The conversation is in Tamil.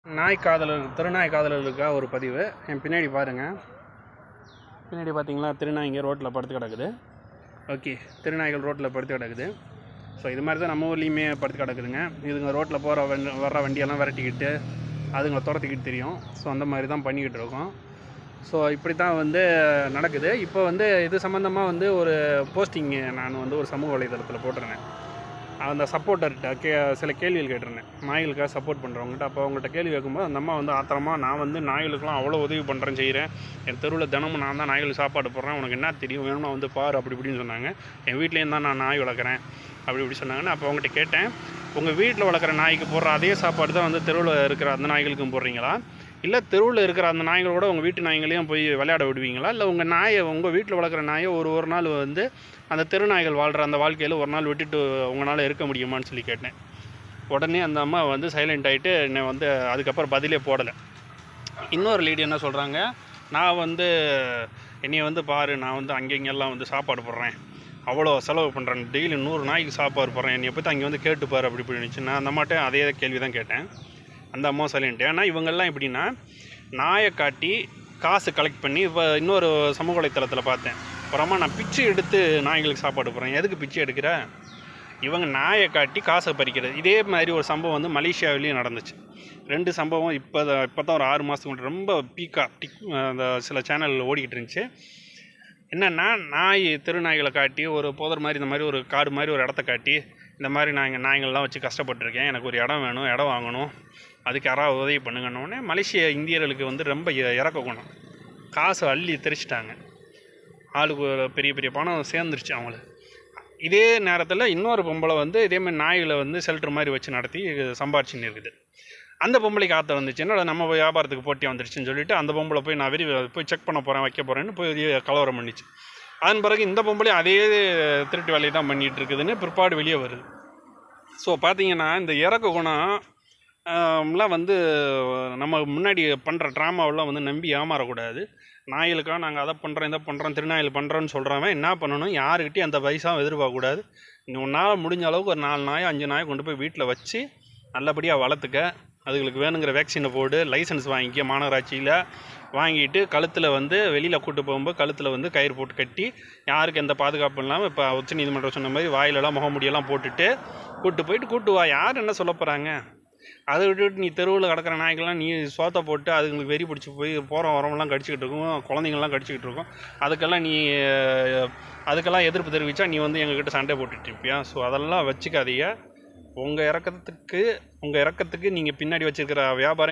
திருநாய் காதலர்களுக்காக ஒரு பதிவு. என் பின்னாடி பாருங்கள். பின்னாடி பார்த்தீங்களா, திருநாய்ங்க ரோட்டில் படுத்து கிடக்குது. ஓகே, திருநாய்கள் ரோட்டில் படுத்து கிடக்குது. ஸோ இது மாதிரி தான் நம்ம ஊர்லேயுமே படுத்து கிடக்குதுங்க. இதுங்க ரோட்டில் வர்ற வண்டியெல்லாம் விரட்டிக்கிட்டு அதுங்களை துரத்திக்கிட்டு தெரியும். ஸோ அந்த மாதிரி தான் பண்ணிக்கிட்டு இருக்கோம். ஸோ இப்படி தான் நடக்குது. இப்போ இது சம்மந்தமாக ஒரு போஸ்டிங் நான் ஒரு சமூக வலைதளத்தில் போட்டிருந்தேன். அந்த சப்போர்ட்டர்கிட்ட சில கேள்விகள் கேட்டிருந்தேன், நாய்களுக்காக சப்போர்ட் பண்ணுறவங்ககிட்ட. அப்போ அவங்கள்ட்ட கேள்வி கேட்கும்போது அந்த அம்மா ஆத்திரமாக, நான் நாய்களுக்கெல்லாம் அவ்வளோ உதவி பண்ணுறேன், செய்கிறேன், என் தெருவில் தினமும் நான் தான் நாய்களுக்கு சாப்பாடு போடுறேன், உனக்கு என்ன தெரியும், வேணும்னா பாரு அப்படி இப்படின்னு சொன்னாங்க. என் வீட்லேயும் தான் நான் நாய் வளர்க்குறேன் அப்படி இப்படி சொன்னாங்கன்னு. அப்போ அவங்ககிட்ட கேட்டேன், உங்கள் வீட்டில் வளர்க்குற நாய்க்கு போடுற அதே சாப்பாடு தான் தெருவில் இருக்கிற அந்த நாய்களுக்கும் போடுறீங்களா, இல்லை தெருவில் இருக்கிற அந்த நாய்களோட உங்கள் வீட்டு நாய்களையும் போய் விளையாட விடுவீங்களா, இல்லை உங்கள் வீட்டில் வளர்க்குற நாயை ஒரு நாள் அந்த தெரு நாய்கள் வாழ்கிற அந்த வாழ்க்கையில் ஒரு நாள் விட்டுட்டு உங்களால் இருக்க முடியுமான்னு சொல்லி கேட்டேன். உடனே அந்த அம்மா சைலண்ட் ஆகிட்டு என்னை அதுக்கப்புறம் பதிலே போடலை. இன்னொரு லேடி என்ன சொல்கிறாங்க, நான் என்னைய பாரு, நான் அங்கெங்கெல்லாம் சாப்பாடு போடுறேன், அவ்வளோ செலவு பண்ணுறேன், டெய்லி 100 நாய்க்கு சாப்பாடு போடுறேன், என்னை பற்றி அங்கே கேட்டுப்பார் அப்படி இப்படின்னு. நான் அந்த அம்மாட்ட அதே கேள்வி தான் கேட்டேன். அந்த அம்மா சைலண்ட். ஏன்னா இவங்கெல்லாம் எப்படின்னா, நாயை காட்டி காசு கலெக்ட் பண்ணி. இப்போ இன்னொரு சமூக வலைத்தளத்தில் பார்த்தேன், அப்புறமா நான் பிச்சை எடுத்து நாய்களுக்கு சாப்பாடு போடுறேன். எதுக்கு பிச்சை எடுக்கிற? இவங்க நாயை காட்டி காசை பறிக்கிறது. இதே மாதிரி ஒரு சம்பவம் மலேசியாவிலேயும் நடந்துச்சு. 2 சம்பவம் இப்போ தான் ஒரு 6 மாதத்துக்கு முன்னாடி ரொம்ப அந்த சில சேனலில் ஓடிக்கிட்டு இருந்துச்சு. என்னென்னா, தெருநாய்களை காட்டி ஒரு போதர் மாதிரி, இந்த மாதிரி ஒரு காடு மாதிரி ஒரு இடத்த காட்டி, இந்த மாதிரி நாய்கள்லாம் வச்சு கஷ்டப்பட்டுருக்கேன், எனக்கு ஒரு இடம் வேணும், இடம் வாங்கணும், அதுக்கு யாராவது உதவி பண்ணுங்கன்னொடனே மலேசிய இந்தியர்களுக்கு ரொம்ப இறக்க குணம், காசை அள்ளி தெரிச்சிட்டாங்க. ஆளுக்கு பெரிய பெரிய பணம் சேர்ந்துருச்சு அவங்களுக்கு. இதே நேரத்தில் இன்னொரு பொம்பளை இதேமாதிரி நாய்களை ஷெல்டர் மாதிரி வச்சு நடத்தி சம்பாரிச்சுன்னு இருக்குது. அந்த பொம்பளைக்கு ஆற்ற வந்துச்சு, என்னோட நம்ம வியாபாரத்துக்கு போட்டி வந்துருச்சுன்னு சொல்லிட்டு அந்த பொம்பளை போய் நான் போய் செக் பண்ண போகிறேன், வைக்க போகிறேன்னு போய் கலவரம் பண்ணிச்சு. அதன் பிறகு இந்த பொம்பளை அதே திருட்டு வேலையை தான் பண்ணிகிட்டு இருக்குதுன்னு பிற்பாடு வெளியே வருது. ஸோ பார்த்தீங்கன்னா, இந்த இறக்க குணம் எல்லாம் நம்ம முன்னாடி பண்ணுற ட்ராமாவெல்லாம் நம்பி ஏமாறக்கூடாது. நாய்களுக்காக நாங்கள் அதை பண்ணுறோம், இதை பண்ணுறோம், திருநாயில் பண்ணுறோன்னு சொல்கிறவன் என்ன பண்ணணும், யாருக்கிட்டையும் அந்த பைசாவும் எதிர்பார்க்கக்கூடாது. உன்னால் முடிஞ்ச அளவுக்கு ஒரு 4 நாய் 5 நாயை கொண்டு போய் வீட்டில் வச்சு நல்லபடியாக வளர்த்துக்க. அதுகளுக்கு வேணுங்கிற வேக்சினை போடு, லைசன்ஸ் வாங்கிக்க, மாநகராட்சியில் வாங்கிட்டு கழுத்தில் வெளியில் கூட்டு போகும்போது கழுத்தில் கயிறு போட்டு கட்டி, யாருக்கு எந்த பாதுகாப்பு இல்லாமல் இப்போ உச்சநீதிமன்றம் சொன்ன மாதிரி வாயிலெல்லாம் முகமுடியெல்லாம் போட்டுட்டு கூட்டு வா. யார் என்ன சொல்ல போகிறாங்க? அதை விட்டுட்டு நீ தெருவில் கிடக்கிற நாய்க்கெல்லாம் நீ சோத்தை போட்டு அதுங்களுக்கு வெறி பிடிச்சி போய் போகிற வரவெல்லாம் கடிச்சிக்கிட்டு இருக்கும், குழந்தைங்கள்லாம் கடிச்சிக்கிட்டு இருக்கும். அதுக்கெல்லாம் எதிர்ப்பு தெரிவித்தா நீ எங்ககிட்ட சண்டை போட்டுட்டு இருப்பியா? ஸோ அதெல்லாம் வச்சுக்காதீங்க. உங்கள் இறக்கத்துக்கு நீங்கள் பின்னாடி வச்சுருக்கிற வியாபாரம்